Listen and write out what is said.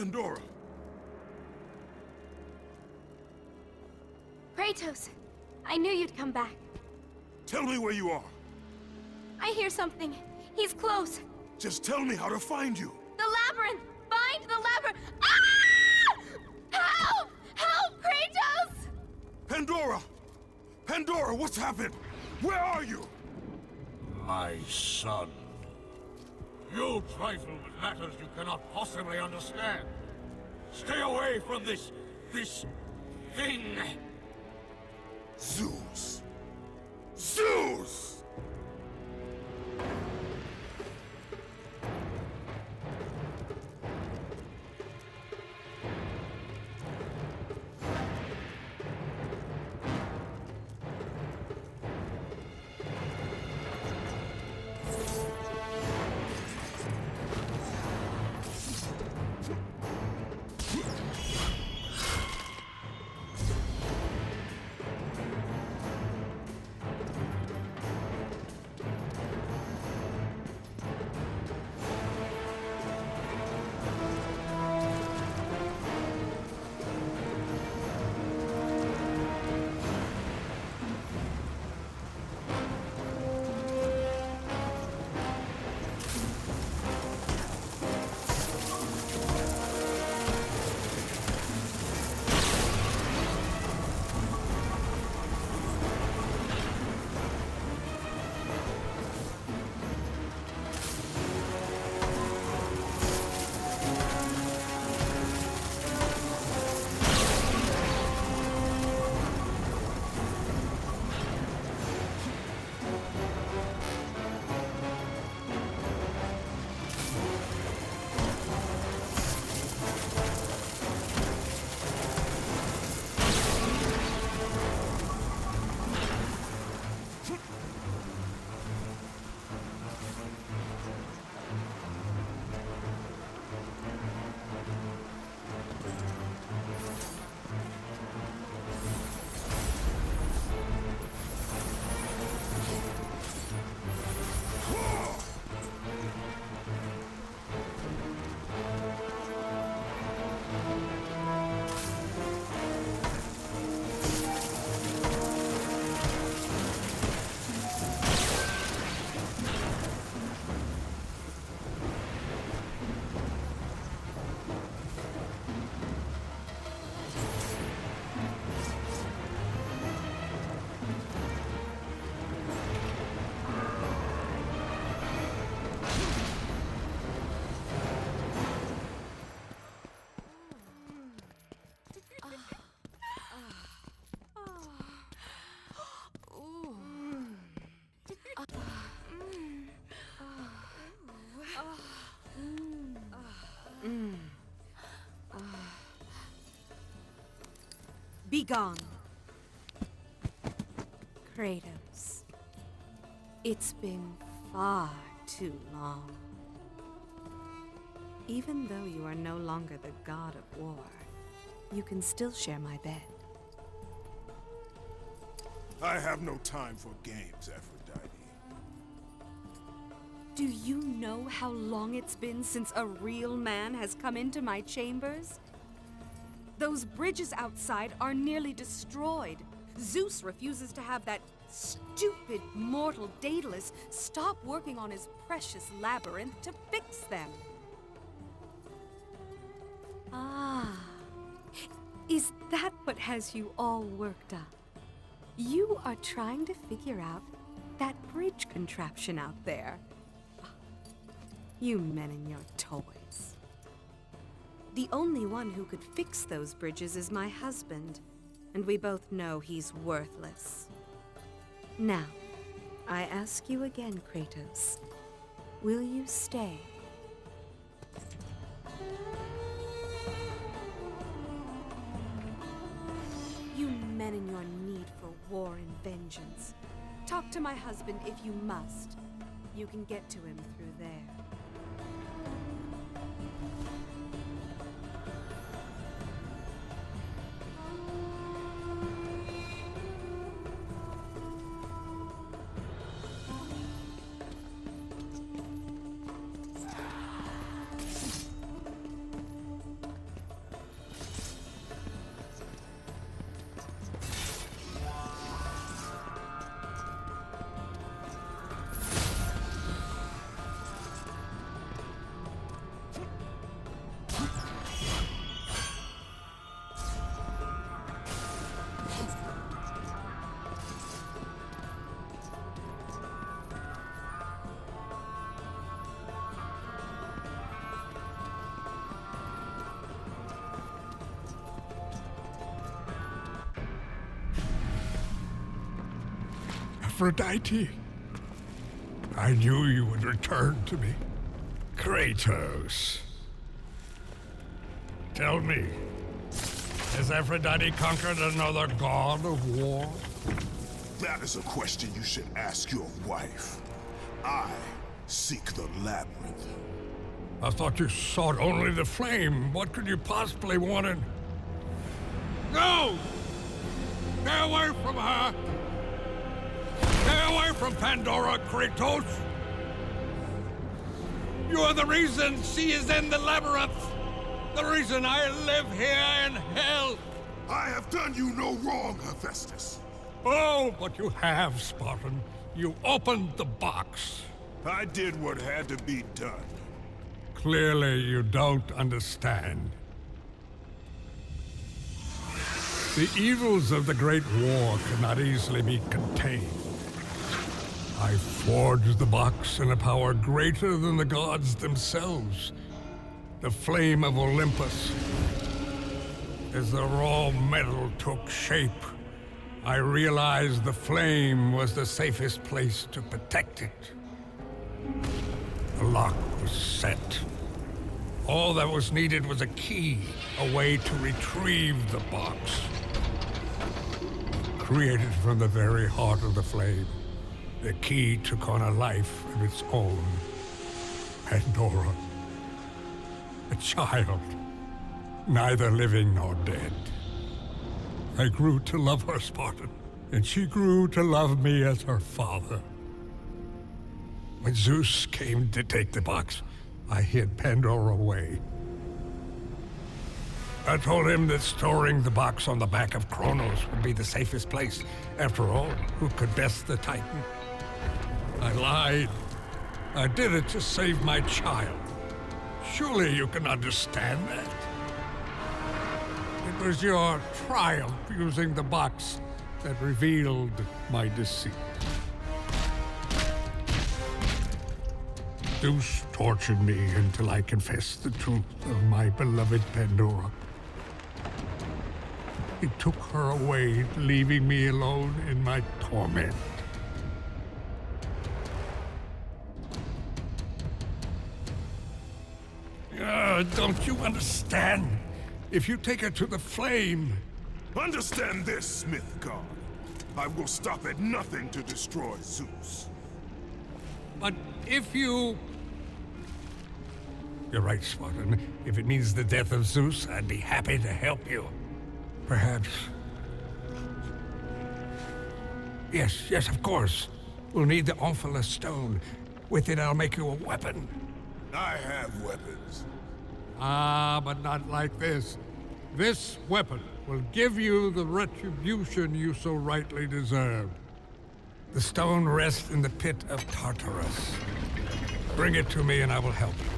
Pandora! Kratos! I knew you'd come back. Tell me where you are. I hear something. He's close. Just tell me how to find you. The labyrinth! Find the labyrinth! Ah! Help! Help, Kratos! Pandora! Pandora, what's happened? Where are you? My son. You trifle with matters you cannot possibly understand. Stay away from this thing. Zeus! Zeus! Be gone. Kratos. It's been far too long. Even though you are no longer the god of war, you can still share my bed. I have no time for games, Aphrodite. Do you know how long it's been since a real man has come into my chambers? Those bridges outside are nearly destroyed. Zeus refuses to have that stupid mortal Daedalus stop working on his precious labyrinth to fix them. Ah, is that what has you all worked up? You are trying to figure out that bridge contraption out there. You men and your toys. The only one who could fix those bridges is my husband, and we both know he's worthless. Now, I ask you again, Kratos, will you stay? You men and your need for war and vengeance. Talk to my husband if you must. You can get to him through there. Aphrodite. I knew you would return to me. Kratos. Tell me, has Aphrodite conquered another god of war? That is a question you should ask your wife. I seek the labyrinth. I thought you sought only the flame. What could you possibly want in... No! Stay away from her! Stay away from Pandora, Kratos! You are the reason she is in the labyrinth! The reason I live here in hell! I have done you no wrong, Hephaestus. Oh, but you have, Spartan. You opened the box. I did what had to be done. Clearly, you don't understand. The evils of the Great War cannot easily be contained. I forged the box in a power greater than the gods themselves. The flame of Olympus. As the raw metal took shape, I realized the flame was the safest place to protect it. The lock was set. All that was needed was a key, a way to retrieve the box. Created from the very heart of the flame, the key took on a life of its own. Pandora. A child, neither living nor dead. I grew to love her, Spartan, and she grew to love me as her father. When Zeus came to take the box, I hid Pandora away. I told him that storing the box on the back of Kronos would be the safest place. After all, who could best the Titan? I lied. I did it to save my child. Surely you can understand that. It was your triumph using the box that revealed my deceit. Zeus tortured me until I confessed the truth of my beloved Pandora. He took her away, leaving me alone in my torment. Don't you understand? If you take her to the flame... Understand this, Smith God. I will stop at nothing to destroy Zeus. But if you... You're right, Spartan. If it means the death of Zeus, I'd be happy to help you. Perhaps... Yes, of course. We'll need the Omphalos stone. With it, I'll make you a weapon. I have weapons. Ah, but not like this. This weapon will give you the retribution you so rightly deserve. The stone rests in the pit of Tartarus. Bring it to me and I will help you.